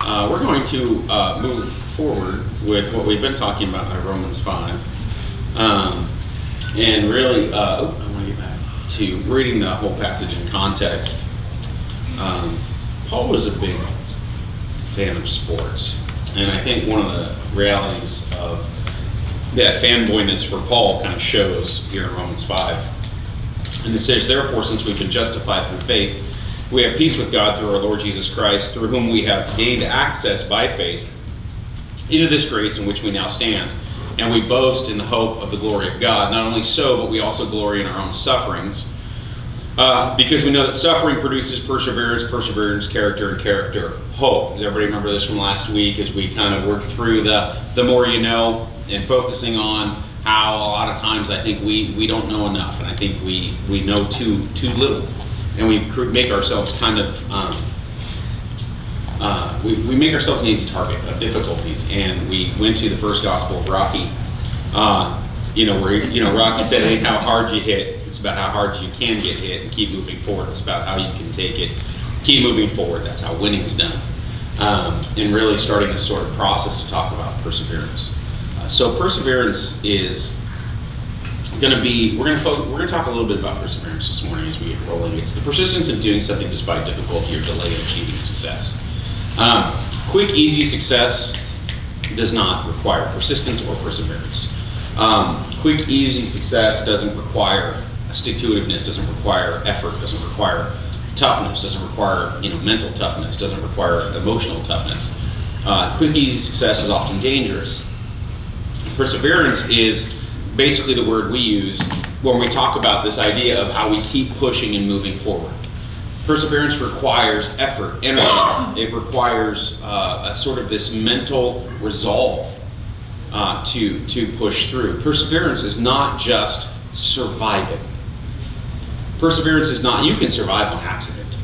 We're going to move forward with what we've been talking about in Romans 5. And really, I want to get back to reading the whole passage in context. Paul was a big fan of sports. And I think one of the realities of that fanboyness for Paul kind of shows here in Romans 5. And it says, therefore, since we've been justified through faith, we have peace with God through our Lord Jesus Christ, through whom we have gained access by faith into this grace in which we now stand. And we boast in the hope of the glory of God. Not only so, but we also glory in our own sufferings, because we know that suffering produces perseverance, character, and character, hope. Does everybody remember this from last week as we kind of worked through the more you know, and focusing on how a lot of times I think we don't know enough, and I think we know too little. And we make ourselves kind of, we make ourselves an easy target of difficulties. And we went to the first gospel of Rocky, where Rocky said, it ain't how hard you hit, it's about how hard you can get hit and keep moving forward. It's about how you can take it, keep moving forward. That's how winning is done. And really starting this sort of process to talk about perseverance. So perseverance is going to be, we're going to talk a little bit about perseverance this morning as we get rolling. It's the persistence in doing something despite difficulty or delay in achieving success. Quick, easy success does not require persistence or perseverance. Quick, easy success doesn't require stick-to-itiveness, doesn't require effort, doesn't require toughness, doesn't require mental toughness, doesn't require emotional toughness. Quick, easy success is often dangerous. Perseverance is basically the word we use when we talk about this idea of how we keep pushing and moving forward. Perseverance requires effort, energy. It requires a sort of this mental resolve to push through. Perseverance is not just surviving. Perseverance is not, you can survive on accident,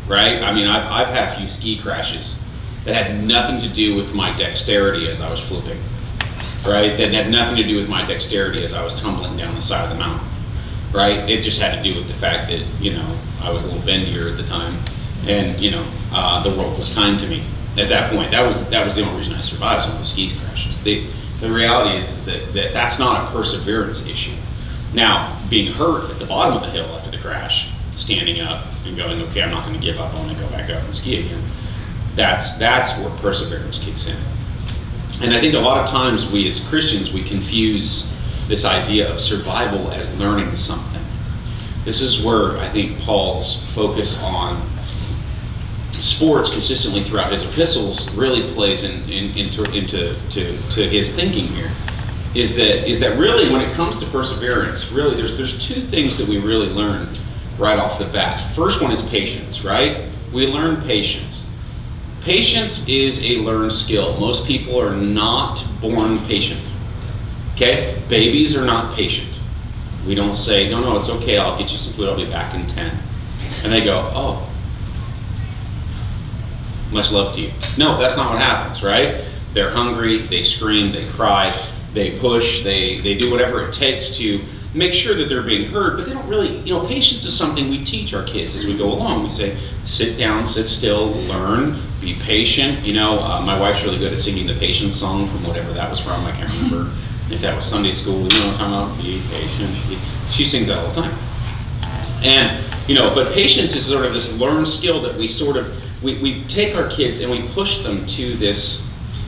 right? I mean, I've had a few ski crashes that had nothing to do with my dexterity as I was flipping. Right? That had nothing to do with my dexterity as I was tumbling down the side of the mountain. Right? It just had to do with the fact that, I was a little bendier at the time, and the world was kind to me at that point. That was the only reason I survived some of the ski crashes. The reality is that that's not a perseverance issue. Now, being hurt at the bottom of the hill after the crash, standing up and going, okay, I'm not going to give up, I want to go back up and ski again. That's where perseverance kicks in. And I think a lot of times we as Christians, we confuse this idea of survival as learning something. This is where I think Paul's focus on sports consistently throughout his epistles really plays into his thinking here. Is that really when it comes to perseverance, really there's two things that we really learn right off the bat. First one is patience, right? We learn patience. Patience is a learned skill. Most people are not born patient. Okay? Babies are not patient. We don't say, no, it's okay, I'll get you some food, I'll be back in 10. And they go, oh, much love to you. No, that's not what happens, right? They're hungry, they scream, they cry, they push, they do whatever it takes to make sure that they're being heard, but they don't really, patience is something we teach our kids as we go along. We say, sit down, sit still, learn, be patient. My wife's really good at singing the patience song from whatever that was from. I can't remember if that was Sunday school. What I'm talking about? Be patient. She sings that all the time. And, but patience is sort of this learned skill that we sort of, we take our kids and we push them to this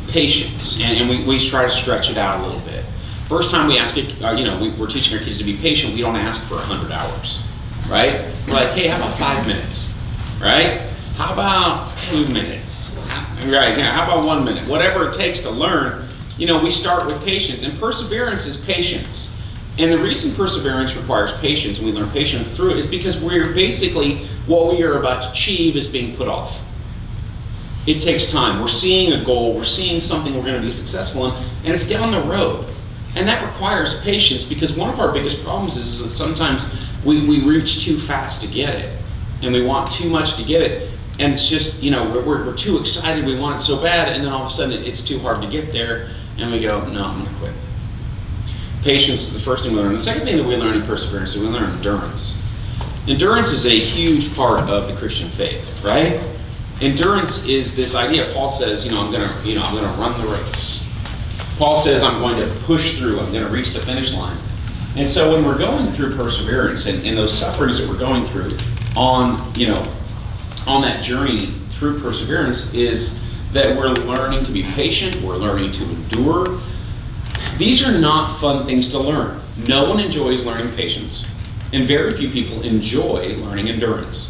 patience, and we try to stretch it out a little bit. First time we ask it, we're teaching our kids to be patient, we don't ask for 100 hours, right? We're like, hey, how about 5 minutes, right? How about 2 minutes? Right, how about 1 minute? Whatever it takes to learn, we start with patience, and perseverance is patience. And the reason perseverance requires patience, and we learn patience through it, is because we're basically, what we are about to achieve is being put off. It takes time. We're seeing a goal, we're seeing something we're going to be successful in, and it's down the road. And that requires patience, because one of our biggest problems is that sometimes we reach too fast to get it, and we want too much to get it, and it's just, we're too excited, we want it so bad, and then all of a sudden it's too hard to get there, and we go, no, I'm going to quit. Patience is the first thing we learn. The second thing that we learn in perseverance is we learn endurance. Endurance is a huge part of the Christian faith, right? Endurance is this idea. Paul says, I'm gonna run the race. Paul says, I'm going to push through. I'm going to reach the finish line. And so when we're going through perseverance and those sufferings that we're going through on that journey through perseverance, is that we're learning to be patient. We're learning to endure. These are not fun things to learn. No one enjoys learning patience, and very few people enjoy learning endurance.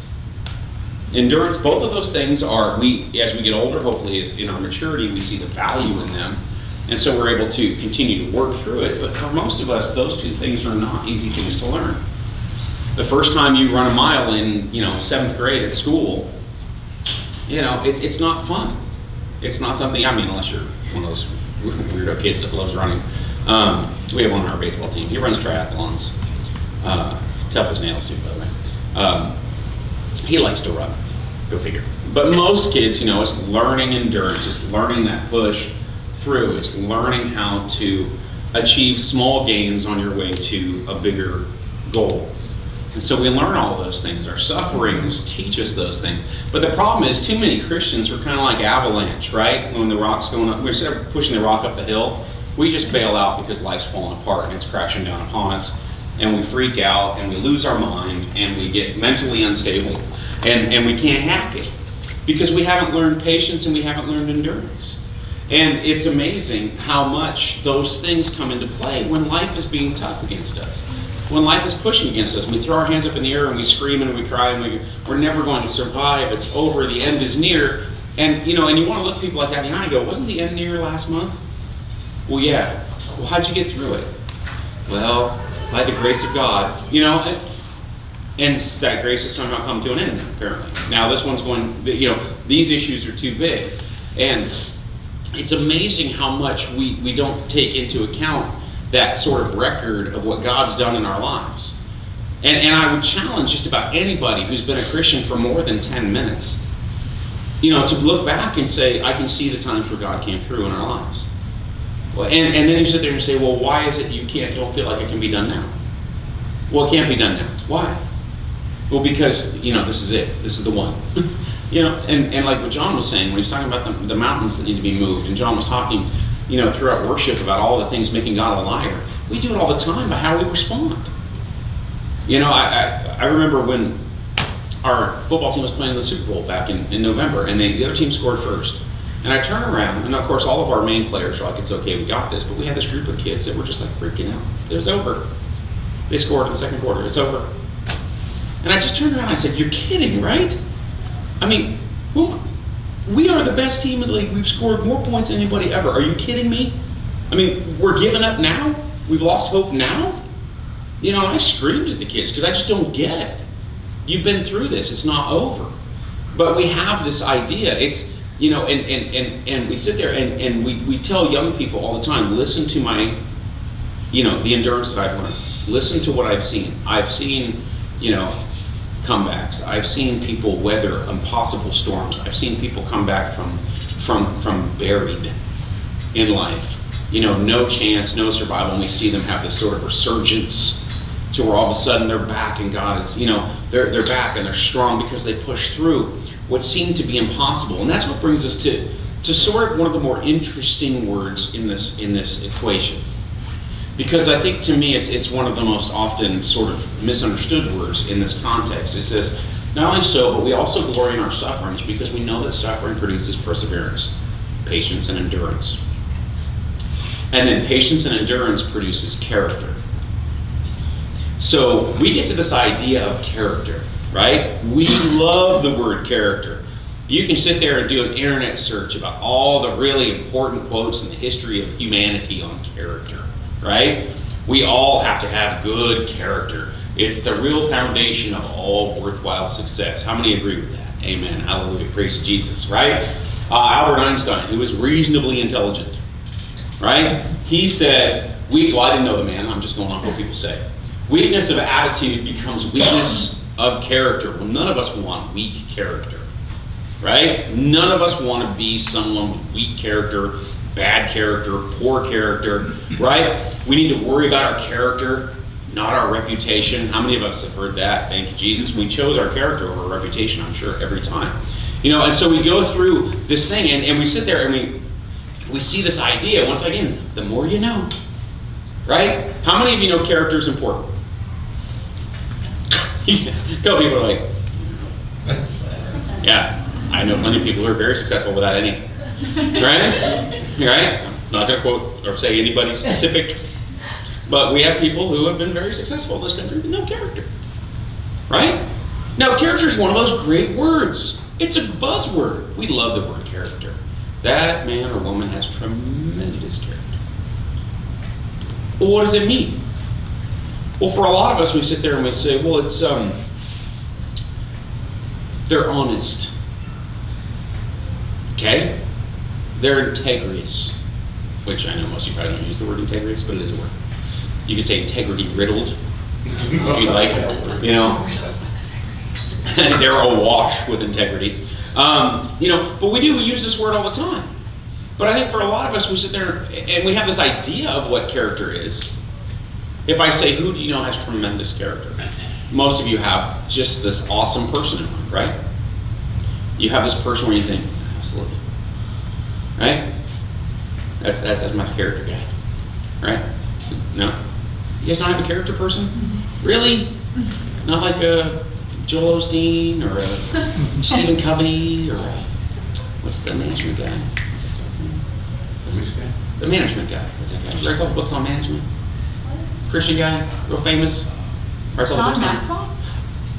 Endurance, both of those things as we get older, hopefully as in our maturity, we see the value in them. And so we're able to continue to work through it. But for most of us, those two things are not easy things to learn. The first time you run a mile in, 7th grade at school, it's not fun. It's not something, unless you're one of those weirdo kids that loves running. We have one on our baseball team. He runs triathlons. He's tough as nails too, by the way. He likes to run. Go figure. But most kids, it's learning endurance. It's learning that push through. It's learning how to achieve small gains on your way to a bigger goal. And so we learn all of those things. Our sufferings teach us those things. But the problem is, too many Christians are kind of like avalanche, right? When the rock's going up, instead of pushing the rock up the hill, we just bail out because life's falling apart and it's crashing down upon us. And we freak out and we lose our mind and we get mentally unstable and we can't hack it because we haven't learned patience and we haven't learned endurance. And it's amazing how much those things come into play when life is being tough against us. When life is pushing against us, we throw our hands up in the air and we scream and we cry and we're never going to survive. It's over. The end is near. And you want to look people like that in the eye and go, wasn't the end near last month? Well, yeah. Well, how'd you get through it? Well, by the grace of God, and that grace has somehow come to an end, apparently. Now this one's going, these issues are too big. And it's amazing how much we don't take into account that sort of record of what God's done in our lives. And I would challenge just about anybody who's been a Christian for more than 10 minutes, to look back and say, I can see the times where God came through in our lives. Well, and then you sit there and say, well, why is it you don't feel like it can be done now? Well, it can't be done now. Why? Well, because, this is it. This is the one. And like what John was saying when he was talking about the mountains that need to be moved, and John was talking, throughout worship about all the things making God a liar. We do it all the time by how we respond. I remember when our football team was playing in the Super Bowl back in November, and the other team scored first. And I turn around, and of course all of our main players are like, it's okay, we got this. But we had this group of kids that were just like freaking out. It was over. They scored in the second quarter. It's over. And I just turned around and I said, you're kidding, right? We are the best team in the league. We've scored more points than anybody ever. Are you kidding me? We're giving up now? We've lost hope now? I screamed at the kids because I just don't get it. You've been through this. It's not over. But we have this idea. It's, and we sit there and we tell young people all the time, listen to my, the endurance that I've learned. Listen to what I've seen. I've seen, comebacks. I've seen people weather impossible storms. I've seen people come back from buried in life. No chance, no survival, and we see them have this sort of resurgence to where all of a sudden they're back and God is, they're back and they're strong because they push through what seemed to be impossible. And that's what brings us to sort of one of the more interesting words in this equation. Because I think to me it's one of the most often sort of misunderstood words in this context. It says, not only so, but we also glory in our sufferings because we know that suffering produces perseverance, patience, and endurance. And then patience and endurance produces character. So we get to this idea of character, right? We love the word character. You can sit there and do an internet search about all the really important quotes in the history of humanity on character. Right? We all have to have good character. It's the real foundation of all worthwhile success. How many agree with that? Amen. Hallelujah. Praise Jesus. Right? Albert Einstein, who was reasonably intelligent, right? He said, I didn't know the man. I'm just going off what people say. Weakness of attitude becomes weakness of character. Well, none of us want weak character. Right? None of us want to be someone with weak character, bad character, poor character, right? We need to worry about our character not our reputation. How many of us have heard that? Thank you, Jesus. We chose our character over our reputation, I'm sure, every time. And so we go through this thing, and we sit there and we see this idea. Once again, the more you know, right? How many of you know character is important? A couple people are like, yeah, I know plenty of people who are very successful without any. Right? Right? I'm not going to quote or say anybody specific, but we have people who have been very successful in this country with no character. Right? Now, character is one of those great words. It's a buzzword. We love the word character. That man or woman has tremendous character. Well, what does it mean? Well, for a lot of us, we sit there and we say, well, it's, they're honest. Okay? They're integrous, which I know most of you probably don't use the word integrous, but it is a word. You could say integrity riddled, if you like, they're awash with integrity. But we use this word all the time. But I think for a lot of us, we sit there and we have this idea of what character is. If I say, who do you know has tremendous character? Most of you have just this awesome person in mind, right? You have this person where you think, absolutely. Right? That's my character guy. Right? No? You guys don't have a character person? Really? Not like a Joel Osteen or a Stephen Covey or what's the management guy? The management guy. What's that guy? Writes all the books on management. Christian guy, real famous. Writes all the books on. Maxwell?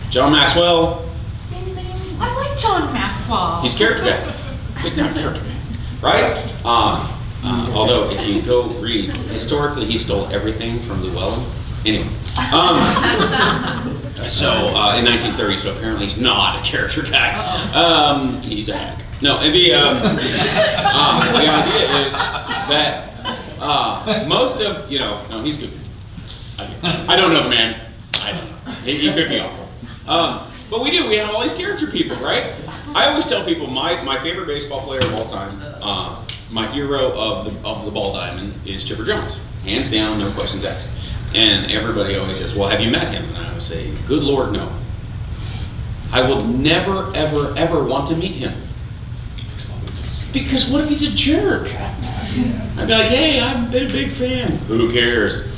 John Maxwell. I like John Maxwell. He's character guy. Big time character guy. Right? Although if you go read, historically he stole everything from Llewellyn. Anyway. In 1930, so apparently he's not a character guy. He's a hack. No, and the idea is that most of, no, he's good. I don't know the man. I don't know. He could be awful. But we have all these character people, right? I always tell people my favorite baseball player of all time, my hero of the ball diamond is Chipper Jones. Hands down, no questions asked. And everybody always says, well, have you met him? And I would say, good Lord, no. I will never, ever, ever want to meet him. Because what if he's a jerk? I'd be like, hey, I've been a big fan. Who cares?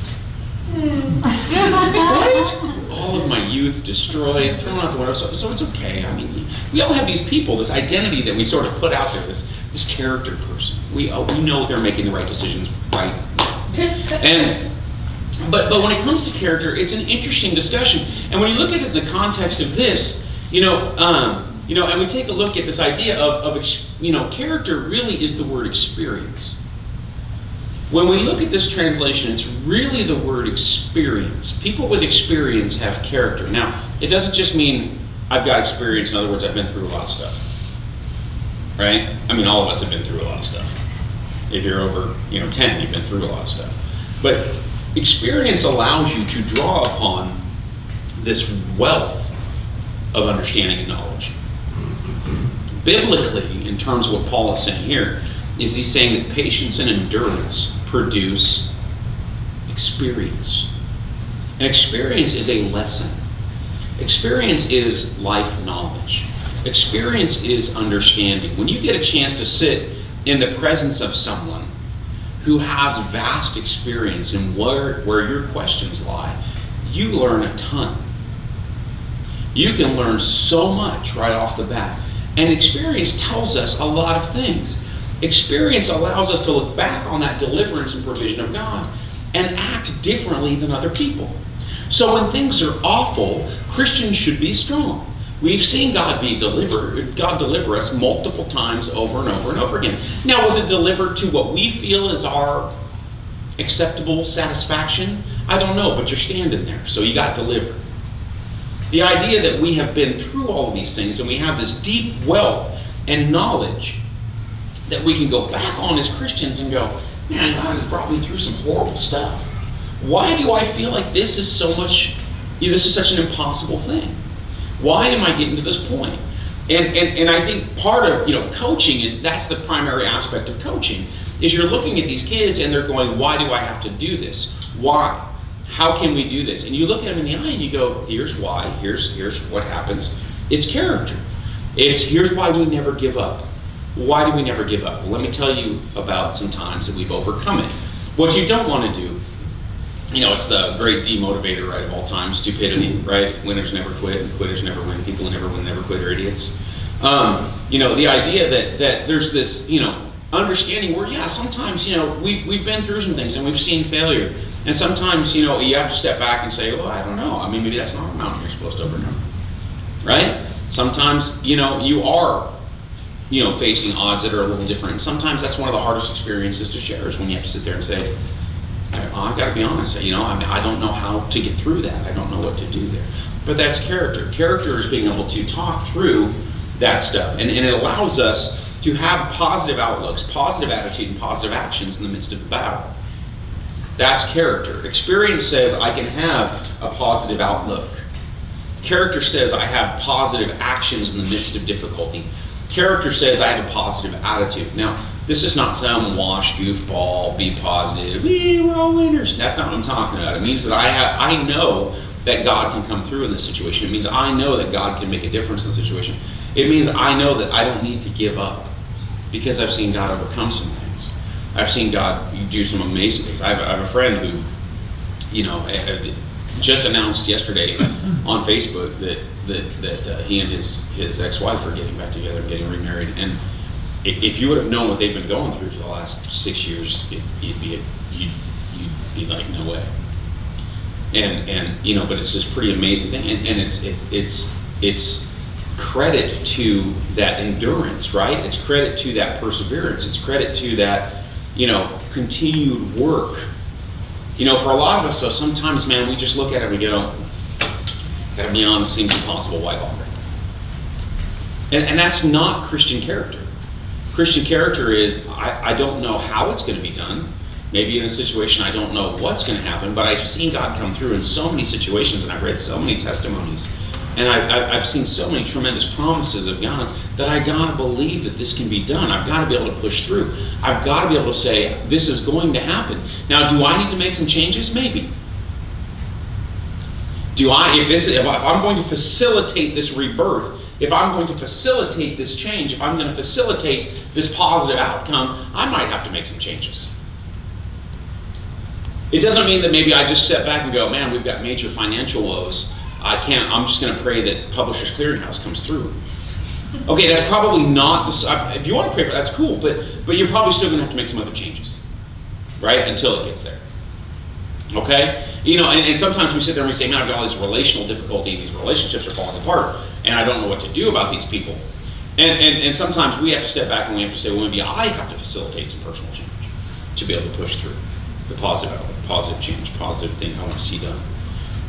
Right? All of my youth destroyed, thrown out the window, so it's okay. I mean, we all have these people, this identity that we sort of put out there, this character person. We know they're making the right decisions right now. But when it comes to character, it's an interesting discussion. And when you look at it in the context of this, and we take a look at this idea of character really is the word experience. When we look at this translation, it's really the word experience. People with experience have character. Now, it doesn't just mean I've got experience. In other words, I've been through a lot of stuff. Right? I mean, all of us have been through a lot of stuff. If you're over 10, you've been through a lot of stuff. But experience allows you to draw upon this wealth of understanding and knowledge. Biblically, in terms of what Paul is saying here, is he's saying that patience and endurance produce experience. And experience is a lesson. Experience is life knowledge. Experience is understanding. When you get a chance to sit in the presence of someone who has vast experience in where your questions lie, you learn a ton. You can learn so much right off the bat. And experience tells us a lot of things. Experience allows us to look back on that deliverance and provision of God and act differently than other people. So when things are awful, Christians should be strong. We've seen God deliver us multiple times over and over and over again. Now, was it delivered to what we feel is our acceptable satisfaction? I don't know, but you're standing there, so you got delivered. The idea that we have been through all of these things and we have this deep wealth and knowledge that we can go back on as Christians and go, man, God has brought me through some horrible stuff. Why do I feel like this is such an impossible thing? Why am I getting to this point? And I think part of coaching that's the primary aspect of coaching, is you're looking at these kids and they're going, why do I have to do this? Why? How can we do this? And you look at them in the eye and you go, here's why, here's what happens. It's character. Here's why we never give up. Why do we never give up? Well, let me tell you about some times that we've overcome it. What you don't want to do, it's the great demotivator, right, of all time, stupidity, right? Winners never quit, and quitters never win. People who never win never quit are idiots. The idea that there's this, understanding where, yeah, sometimes, we've been through some things and we've seen failure. And sometimes, you have to step back and say, well, I don't know. I mean, maybe that's not a mountain you're supposed to overcome, right? Sometimes, you are, facing odds that are a little different. Sometimes that's one of the hardest experiences to share is when you have to sit there and say, I've got to be honest, I don't know how to get through that. I don't know what to do there. But that's character. Character is being able to talk through that stuff. And it allows us to have positive outlooks, positive attitude, and positive actions in the midst of the battle. That's character. Experience says I can have a positive outlook. Character says I have positive actions in the midst of difficulty. Character says I have a positive attitude. Now, this is not some wash, goofball, be positive, we're all winners. That's not what I'm talking about. It means that I know that God can come through in this situation. It means I know that God can make a difference in the situation. It means I know that I don't need to give up because I've seen God overcome some things. I've seen God do some amazing things. I have a friend who, just announced yesterday on Facebook that he and his ex-wife are getting back together and getting remarried. And if you would have known what they've been going through for the last 6 years, you'd be like, no way. And but it's this pretty amazing thing, and it's credit to that endurance, right? It's credit to that perseverance. It's credit to that, continued work. For a lot of us, so sometimes, man, we just look at it and we go, gotta be honest, seems impossible, why bother? And that's not Christian character. Christian character is, I don't know how it's gonna be done. Maybe in a situation I don't know what's gonna happen, but I've seen God come through in so many situations, and I've read so many testimonies, and I've seen so many tremendous promises of God that I gotta believe that this can be done. I've gotta be able to push through. I've gotta be able to say, this is going to happen. Now, do I need to make some changes? Maybe. If I'm going to facilitate this rebirth, if I'm going to facilitate this change, if I'm going to facilitate this positive outcome, I might have to make some changes. It doesn't mean that maybe I just sit back and go, man, we've got major financial woes. I'm just going to pray that Publishers Clearinghouse comes through. Okay, that's probably not if you want to pray for that, that's cool, but you're probably still going to have to make some other changes, right? Until it gets there. Okay? And sometimes we sit there and we say, man, I've got all this relational difficulty, these relationships are falling apart, and I don't know what to do about these people. And sometimes we have to step back and we have to say, well, maybe I have to facilitate some personal change to be able to push through the positive change, positive thing I want to see done.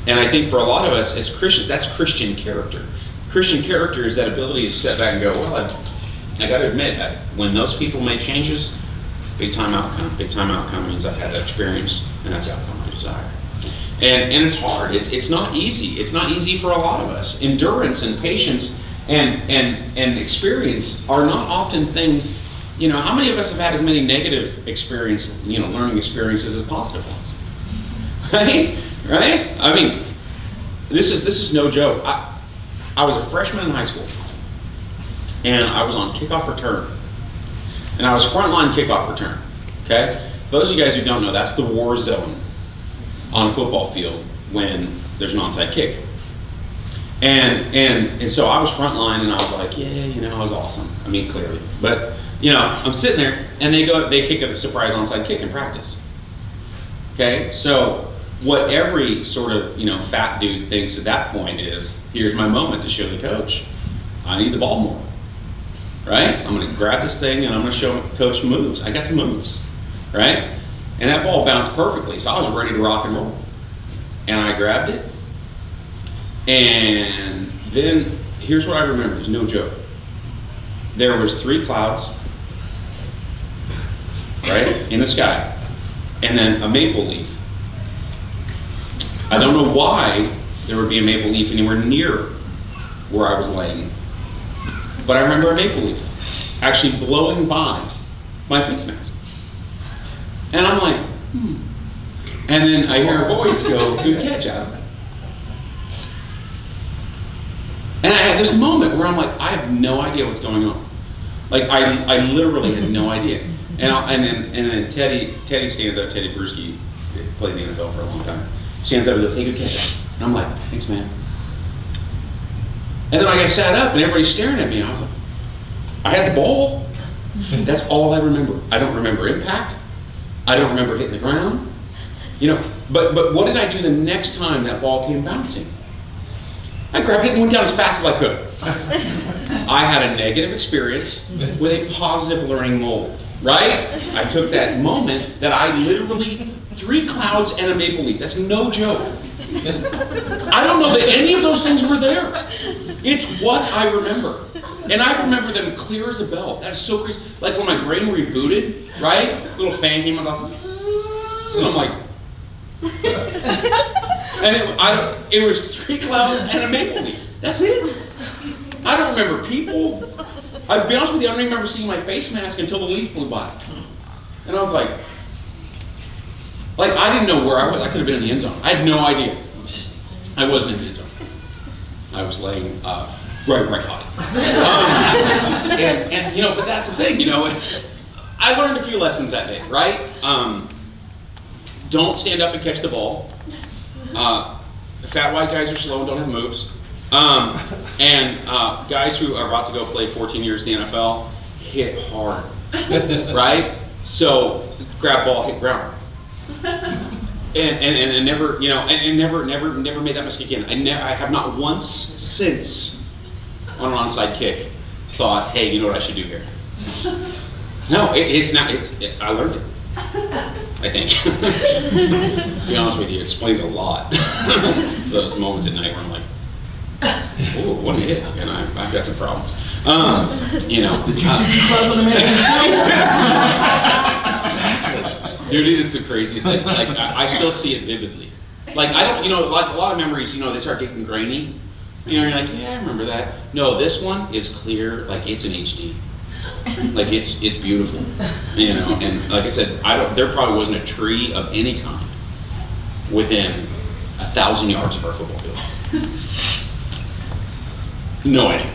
And I think for a lot of us as Christians, that's Christian character. Christian character is that ability to step back and go, well, I got to admit that when those people make changes, big time outcome. Big time outcome means I've had that experience, and that's the outcome I desire. And it's hard. It's not easy. It's not easy for a lot of us. Endurance and patience and experience are not often things. How many of us have had as many negative learning experiences as positive ones? Right? I mean, this is no joke. I was a freshman in high school, and I was on kickoff return. And I was frontline kickoff return, okay? For those of you guys who don't know, that's the war zone on a football field when there's an onside kick. And so I was frontline, and I was like, yeah, I was awesome. I mean, clearly. But, I'm sitting there, and they kick a surprise onside kick in practice. Okay? So what every sort of, fat dude thinks at that point is, here's my moment to show the coach, I need the ball more. Right? I'm going to grab this thing and I'm going to show coach moves. I got some moves. Right? And that ball bounced perfectly. So I was ready to rock and roll. And I grabbed it. And then here's what I remember. There's no joke. There was 3 clouds, right, in the sky. And then a maple leaf. I don't know why there would be a maple leaf anywhere near where I was laying. But I remember a maple leaf actually blowing by my face mask. And I'm like, And then I hear a voice go, "Good catch, Adam." And I had this moment where I'm like, I have no idea what's going on. Like I literally had no idea. And then Teddy stands up. Teddy Bruschi played in the NFL for a long time. Stands up and goes, "Hey, good catch, Adam." And I'm like, "Thanks, man." And then I got sat up and everybody's staring at me. And I was like, I had the ball. That's all I remember. I don't remember impact. I don't remember hitting the ground. But what did I do the next time that ball came bouncing? I grabbed it and went down as fast as I could. I had a negative experience with a positive learning mold, right? I took that moment that I literally, 3 clouds and a maple leaf. That's no joke. I don't know that any of those things were there. It's what I remember. And I remember them clear as a bell. That's so crazy. Like when my brain rebooted, right? Little fan came out, and I'm like, and it was 3 clouds and a maple leaf. That's it. I don't remember people. I'd be honest with you, I don't even remember seeing my face mask until the leaf blew by. And I was like I didn't know where I was. I could have been in the end zone. I had no idea. I wasn't in the end zone. I was laying right where I caught it. And but that's the thing, I learned a few lessons that day, right? Don't stand up and catch the ball. The fat white guys are slow and don't have moves. And guys who are about to go play 14 years in the NFL hit hard, right? So grab ball, hit ground. And never, and never made that mistake again. I have not once since on an onside kick thought, hey, you know what I should do here? No, it's not. I learned it. I think. To be honest with you, it explains a lot. Those moments at night where I'm like, oh, one hit, and I've got some problems. Did you Exactly. Dude, it is the craziest thing. Like I still see it vividly. Like I don't, like a lot of memories, they start getting grainy. You're like, yeah, I remember that. No, this one is clear, like it's in HD. Like it's beautiful, and like I said, there probably wasn't a tree of any kind within 1,000 yards of our football field. No idea.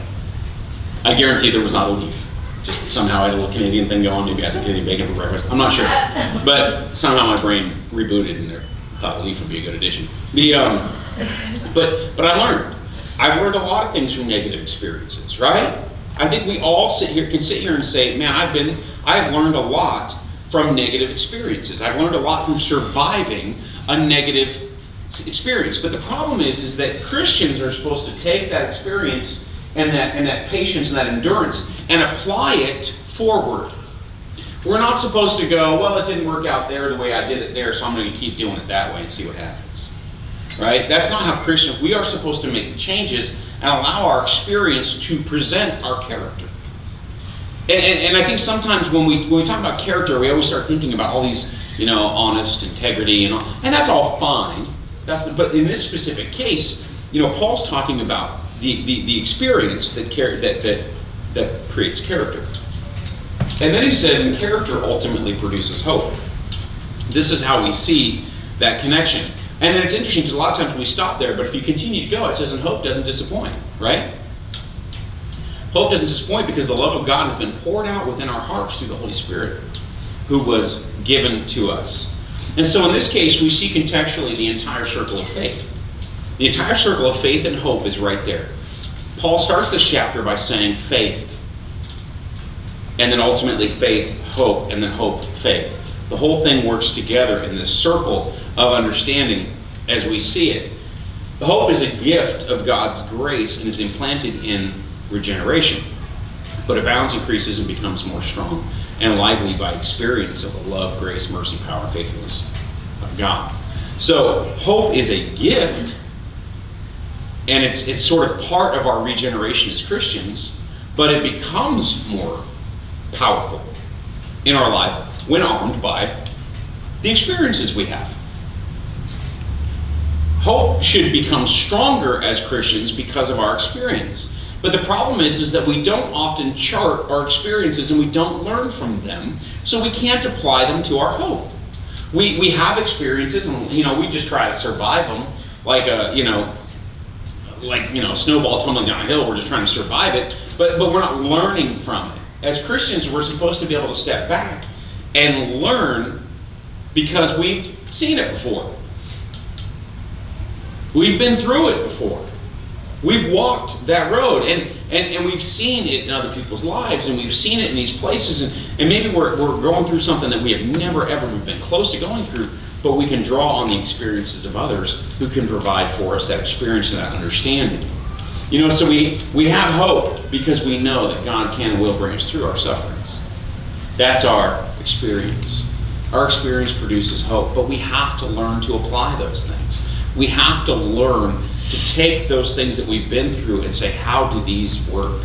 I guarantee there was not a leaf. Just somehow I had a little Canadian thing going, maybe I had some Canadian bacon for breakfast, I'm not sure. But somehow my brain rebooted and thought a leaf would be a good addition. But I've learned a lot of things from negative experiences, right? I think we all can sit here and say, man, I've learned a lot from negative experiences. I've learned a lot from surviving a negative experience. But the problem is that Christians are supposed to take that experience and that patience and that endurance and apply it forward. We're not supposed to go, well, it didn't work out there the way I did it there, so I'm going to keep doing it that way and see what happens. Right? That's not how Christians, we are supposed to make changes and allow our experience to present our character. And I think sometimes when we talk about character, we always start thinking about all these, honest, integrity, and that's all fine. But in this specific case, Paul's talking about the experience that creates character. And then he says, and character ultimately produces hope. This is how we see that connection. And then it's interesting because a lot of times we stop there, but if you continue to go, it says, and hope doesn't disappoint, right? Hope doesn't disappoint because the love of God has been poured out within our hearts through the Holy Spirit, who was given to us. And so in this case, we see contextually the entire circle of faith. The entire circle of faith and hope is right there. Paul starts this chapter by saying faith, and then ultimately faith, hope, and then hope, faith. The whole thing works together in this circle of understanding as we see it. The hope is a gift of God's grace and is implanted in regeneration, but abounds, increases, and becomes more strong and lively by experience of the love, grace, mercy, power, faithfulness of God. So hope is a gift, and it's sort of part of our regeneration as Christians, but it becomes more powerful in our life when armed by the experiences we have. Hope should become stronger as Christians because of our experience. But the problem is that we don't often chart our experiences and we don't learn from them, so we can't apply them to our hope. We have experiences, and we just try to survive them, like a snowball tumbling down a hill. We're just trying to survive it, but we're not learning from it. As Christians, we're supposed to be able to step back and learn because we've seen it before. We've been through it before. We've walked that road, and we've seen it in other people's lives, and we've seen it in these places, and maybe we're going through something that we have never ever been close to going through, but we can draw on the experiences of others who can provide for us that experience and that understanding. So we have hope because we know that God can and will bring us through our sufferings. That's our experience. Our experience produces hope, but we have to learn to apply those things. We have to learn to take those things that we've been through and say, how do these work?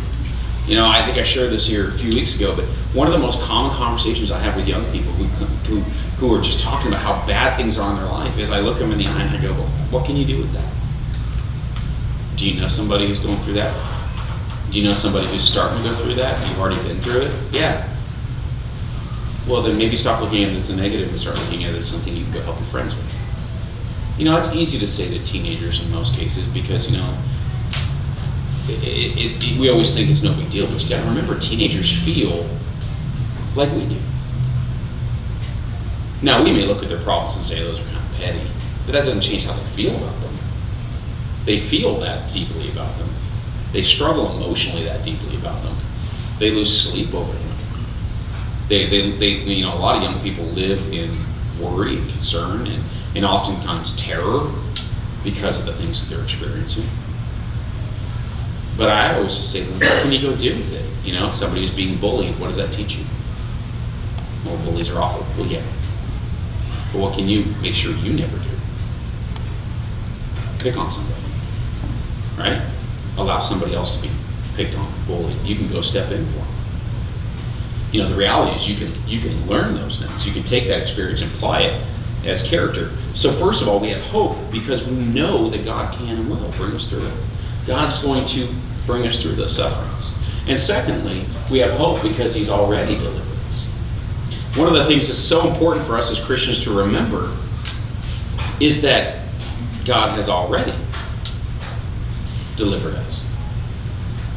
I think I shared this here a few weeks ago, but one of the most common conversations I have with young people who are just talking about how bad things are in their life is I look them in the eye and I go, well, what can you do with that? Do you know somebody who's going through that? Do you know somebody who's starting to go through that? You've already been through it? Yeah. Well, then maybe stop looking at it as a negative and start looking at it as something you can go help your friends with. It's easy to say to teenagers in most cases because, we always think it's no big deal, but you gotta remember teenagers feel like we do. Now, we may look at their problems and say those are kind of petty, but that doesn't change how they feel about them. They feel that deeply about them. They struggle emotionally that deeply about them. They lose sleep over them. A lot of young people live in worry and concern and oftentimes terror because of the things that they're experiencing. But I always just say to them, what can you go do with it? If somebody is being bullied, what does that teach you? Well, bullies are awful. Well, yeah. But what can you make sure you never do? Pick on somebody, right? Allow somebody else to be picked on, bullied. You can go step in for them. The reality is you can learn those things. You can take that experience and apply it as character. So first of all, we have hope because we know that God can and will bring us through it. God's going to bring us through those sufferings. And secondly, we have hope because He's already delivered us. One of the things that's so important for us as Christians to remember is that God has already delivered us.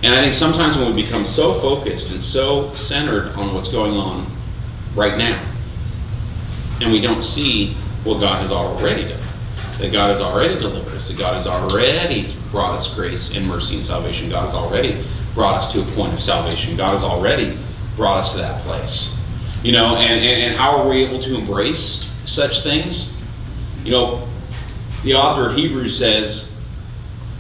And I think sometimes when we become so focused and so centered on what's going on right now, and we don't see what God has already done, that God has already delivered us, that God has already brought us grace and mercy and salvation, God has already brought us to a point of salvation, God has already brought us to that place. And how are we able to embrace such things? The author of Hebrews says,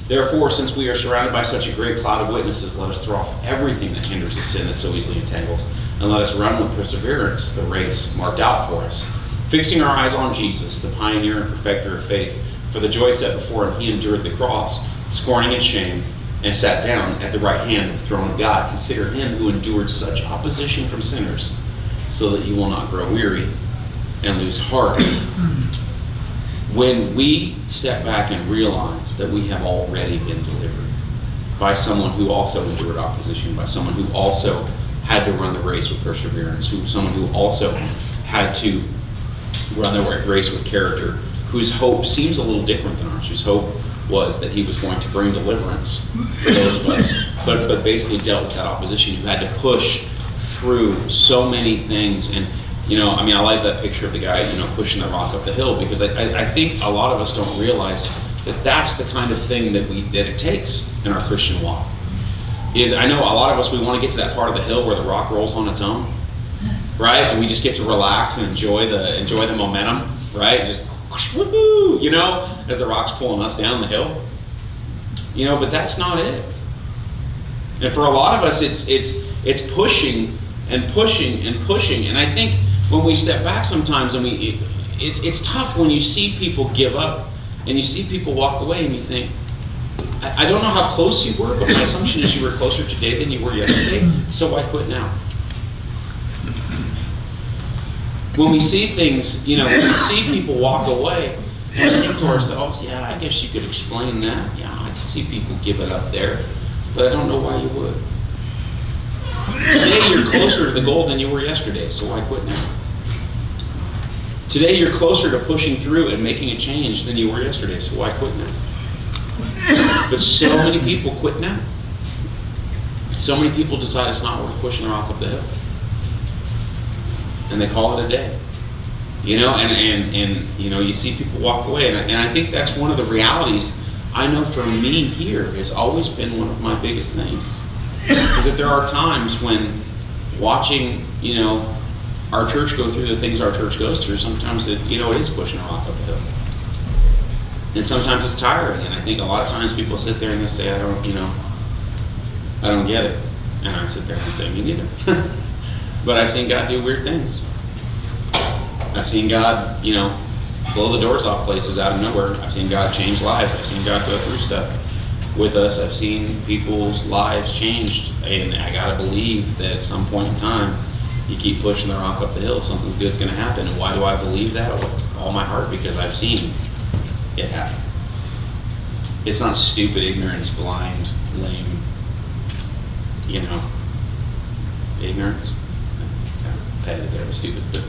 therefore, since we are surrounded by such a great cloud of witnesses, let us throw off everything that hinders the sin that so easily entangles, and let us run with perseverance the race marked out for us, fixing our eyes on Jesus, the pioneer and perfecter of faith. For the joy set before Him, He endured the cross, scorning its shame, and sat down at the right hand of the throne of God. Consider Him who endured such opposition from sinners, so that you will not grow weary and lose heart. When we step back and realize that we have already been delivered by someone who also endured opposition, by someone who also had to run the race with perseverance, someone who also had to run the race with character, whose hope seems a little different than ours, whose hope was that He was going to bring deliverance for those of us, but basically dealt with that opposition, who had to push through so many things. And I like that picture of the guy, pushing the rock up the hill, because I think a lot of us don't realize that that's the kind of thing that it takes in our Christian walk. I know a lot of us, we want to get to that part of the hill where the rock rolls on its own, right? And we just get to relax and enjoy the momentum, right? Just woohoo, as the rock's pulling us down the hill. But that's not it. And for a lot of us, it's pushing and pushing and pushing. And I think when we step back sometimes, and it's tough when you see people give up and you see people walk away, and you think, I don't know how close you were, but my assumption is you were closer today than you were yesterday, so why quit now? When we see things, when we see people walk away, we think to ourselves, yeah, I guess you could explain that. Yeah, I can see people give it up there, but I don't know why you would. Today you're closer to the goal than you were yesterday, so why quit now? Today you're closer to pushing through and making a change than you were yesterday, so why quit now? But so many people quit now. So many people decide it's not worth pushing the rock up the hill. And they call it a day. You know, and you know, you see people walk away, and I think that's one of the realities. I know for me here has always been one of my biggest things. Is that there are times when watching, you know, our church go through the things our church goes through, sometimes it, you know, it is pushing a rock up the hill. And sometimes it's tiring, and I think a lot of times people sit there and they say, I don't get it. And I sit there and I say, me neither. But I've seen God do weird things. I've seen God, you know, blow the doors off places out of nowhere. I've seen God change lives. I've seen God go through stuff with us. I've seen people's lives changed, and I gotta believe that at some point in time, you keep pushing the rock up the hill, something good's gonna happen. And why do I believe that with all my heart? Because I've seen it happen. It's not stupid ignorance, blind, lame, you know, ignorance. Petted there was stupid, but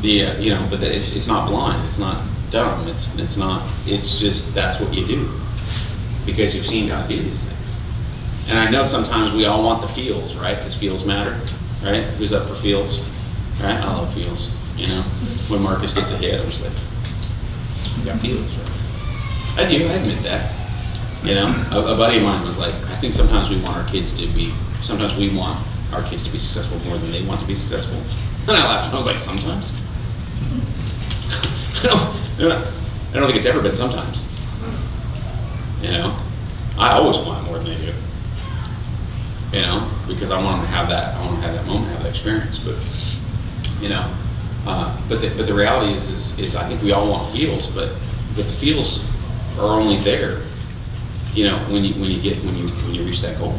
you know, but it's not blind, it's not dumb, it's not. It's just that's what you do because you've seen God do these things. And I know sometimes we all want the feels, right? Because feels matter, right? Who's up for feels? Right? I love feels. You know, when Marcus gets a hit, I'm just like, you got feels, right? I do. I admit that. You know, a buddy of mine was like, I think sometimes we want our kids to be. Sometimes we want our kids to be successful more than they want to be successful. And I laughed. I was like, sometimes. I don't think it's ever been sometimes. You know, I always want it more than they do. You know, because I want them to have that. I want to have that moment, have that experience. But you know, but the reality is I think we all want feels, but the feels are only there. You know, when you reach that goal.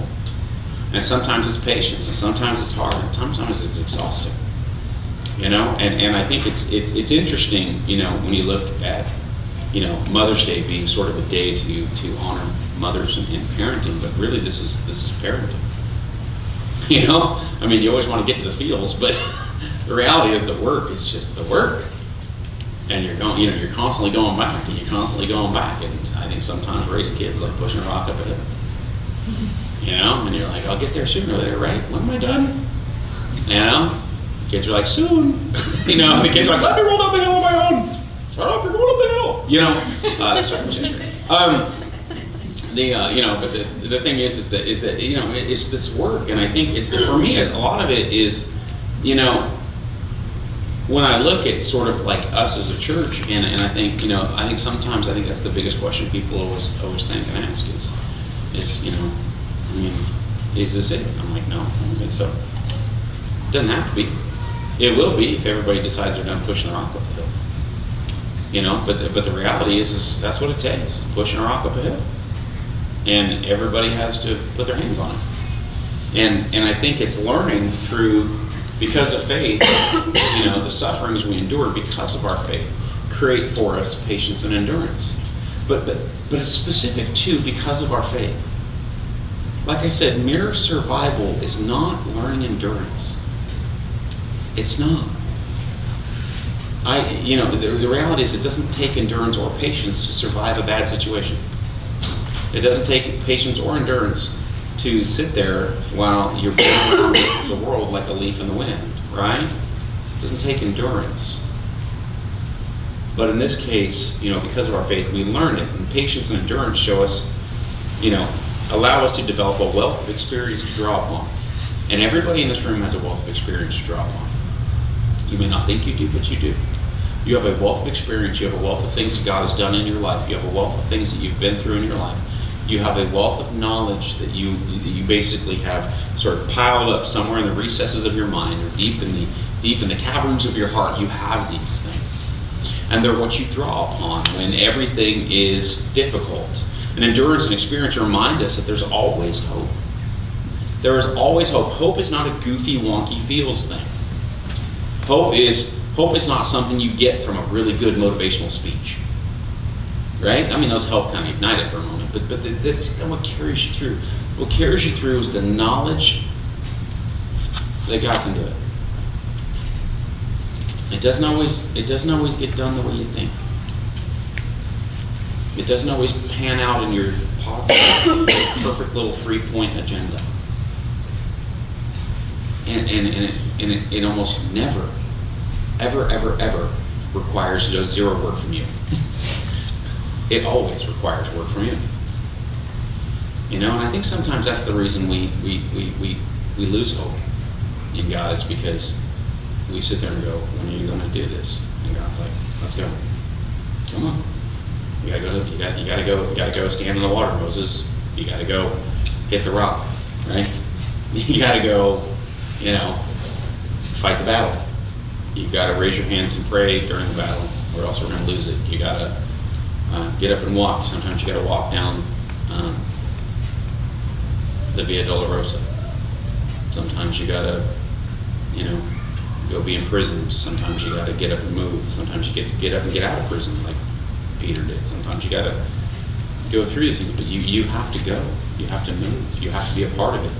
And sometimes it's patience, and sometimes it's hard, and sometimes it's exhausting. You know, and I think it's interesting, you know, when you look at, you know, Mother's Day being sort of a day to honor mothers and parenting, but really this is parenting. You know, I mean, you always want to get to the feels, but the reality is the work is just the work, and you're constantly going back, and you're constantly going back, and I think sometimes raising kids is like pushing a rock up a hill. You know, and you're like, I'll get there sooner or later, right? When am I done? You know, kids are like, soon. You know, the kids are like, let me roll down the hill on my own. Shut up, you're going up the hill. You know, that's right, history. You know, but the thing is that you know, it's this work, and I think it's for me a lot of it is, you know, when I look at sort of like us as a church, and I think, you know, I think sometimes that's the biggest question people always think and ask is you know, I mean, is this it? I'm like, no, I don't think so. It doesn't have to be. It will be if everybody decides they're done pushing the rock up the hill. You know, but the reality is that's what it takes, pushing a rock up a hill. And everybody has to put their hands on it. And I think it's learning through, because of faith, you know, the sufferings we endure because of our faith create for us patience and endurance. But it's specific too because of our faith. Like I said, mere survival is not learning endurance. It's not. You know, the reality is it doesn't take endurance or patience to survive a bad situation. It doesn't take patience or endurance to sit there while you're blown around the world like a leaf in the wind, right? It doesn't take endurance. But in this case, you know, because of our faith, we learn it. And patience and endurance show us, you know, allow us to develop a wealth of experience to draw upon. And everybody in this room has a wealth of experience to draw upon. You may not think you do, but you do. You have a wealth of experience. You have a wealth of things that God has done in your life. You have a wealth of things that you've been through in your life. You have a wealth of knowledge that you basically have sort of piled up somewhere in the recesses of your mind or deep in the caverns of your heart. You have these things. And they're what you draw upon when everything is difficult. And endurance and experience remind us that there's always hope. There is always hope. Hope is not a goofy, wonky feels thing. Hope is not something you get from a really good motivational speech. Right? I mean, those help kind of ignite it for a moment, but that's what carries you through. What carries you through is the knowledge that God can do it. It doesn't always get done the way you think. It doesn't always pan out in your perfect little 3-point agenda. And it almost never, ever requires zero work from you. It always requires work from you. And I think sometimes that's the reason we lose hope in God, is because we sit there and go, when are you going to do this? And God's like, let's go. Come on. You gotta go stand in the water, Moses. You gotta go hit the rock, right? You gotta go, fight the battle. You gotta raise your hands and pray during the battle, or else we're gonna lose it. You gotta get up and walk. Sometimes you gotta walk down the Via Dolorosa. Sometimes you gotta, go be in prison. Sometimes you gotta get up and move. Sometimes you get up and get out of prison, like Peter did. Sometimes you gotta go through these things, but you have to go. You have to move. You have to be a part of it.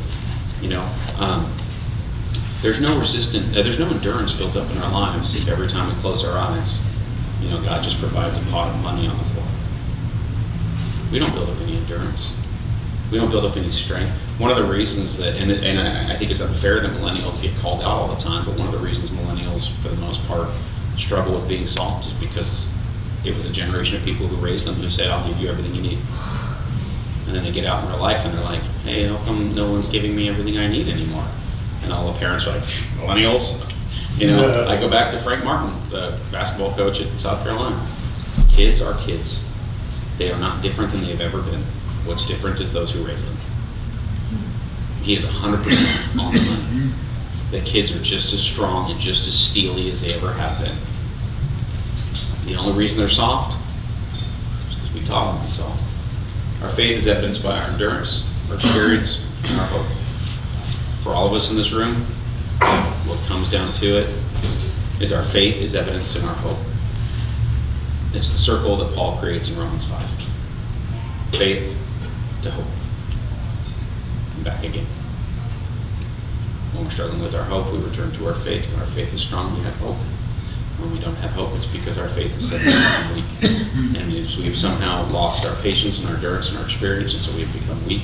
There's no endurance built up in our lives if every time we close our eyes, God just provides a pot of money on the floor. We don't build up any endurance. We don't build up any strength. One of the reasons that, and I think it's unfair that millennials get called out all the time, but one of the reasons millennials, for the most part, struggle with being salt is because it was a generation of people who raised them who said, I'll give you everything you need. And then they get out in real life and they're like, hey, how come no one's giving me everything I need anymore? And all the parents are like, millennials? I go back to Frank Martin, the basketball coach at South Carolina. Kids are kids. They are not different than they've ever been. What's different is those who raise them. He is 100% on the money. The kids are just as strong and just as steely as they ever have been. The only reason they're soft is because we taught them to be soft. Our faith is evidenced by our endurance, our experience, and our hope. For all of us in this room, what comes down to it is our faith is evidenced in our hope. It's the circle that Paul creates in Romans 5. Faith to hope. And back again. When we're struggling with our hope, we return to our faith. When our faith is strong, we have hope. When we don't have hope, it's because our faith is set and weak. And we've somehow lost our patience and our endurance and our experience, and so we've become weak.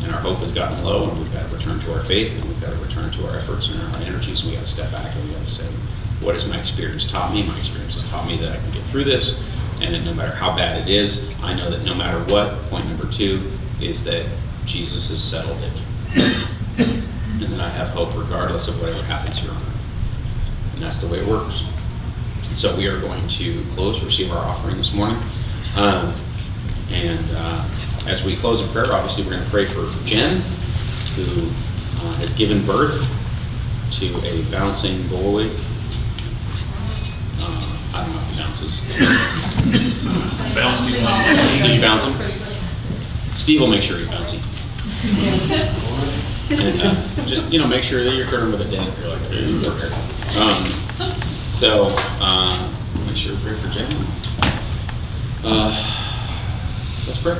And our hope has gotten low, and we've got to return to our faith, and we've got to return to our efforts and our energies, and we've got to step back and we've got to say, what has my experience taught me? My experience has taught me that I can get through this, and that no matter how bad it is, I know that no matter what, point number 2 is that Jesus has settled it. And that I have hope regardless of whatever happens here on earth. And that's the way it works. And so we are going to receive our offering this morning. As we close in prayer, obviously we're going to pray for Jen, who has given birth to a bouncing boy. I don't know if he bounces. Did you bounce him? Steve will make sure he's bouncy. And just, make sure that you're turning with a dent if you're like, make sure we pray for Jen. Let's pray.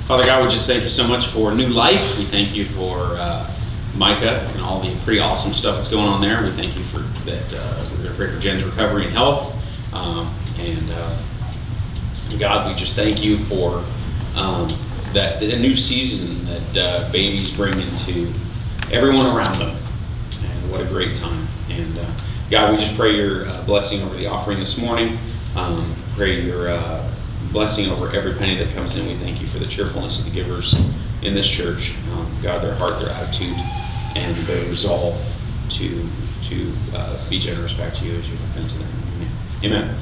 Father God, we just thank you so much for new life. We thank you for Micah and all the pretty awesome stuff that's going on there. We thank you for that. We're going to pray for Jen's recovery and health. God, we just thank you for that a new season that babies bring into everyone around them. And what a great time. And God, we just pray your blessing over the offering this morning. Pray your blessing over every penny that comes in. We thank you for the cheerfulness of the givers in this church. God, their heart, their attitude, and their resolve to be generous back to you as you have been to them. Amen.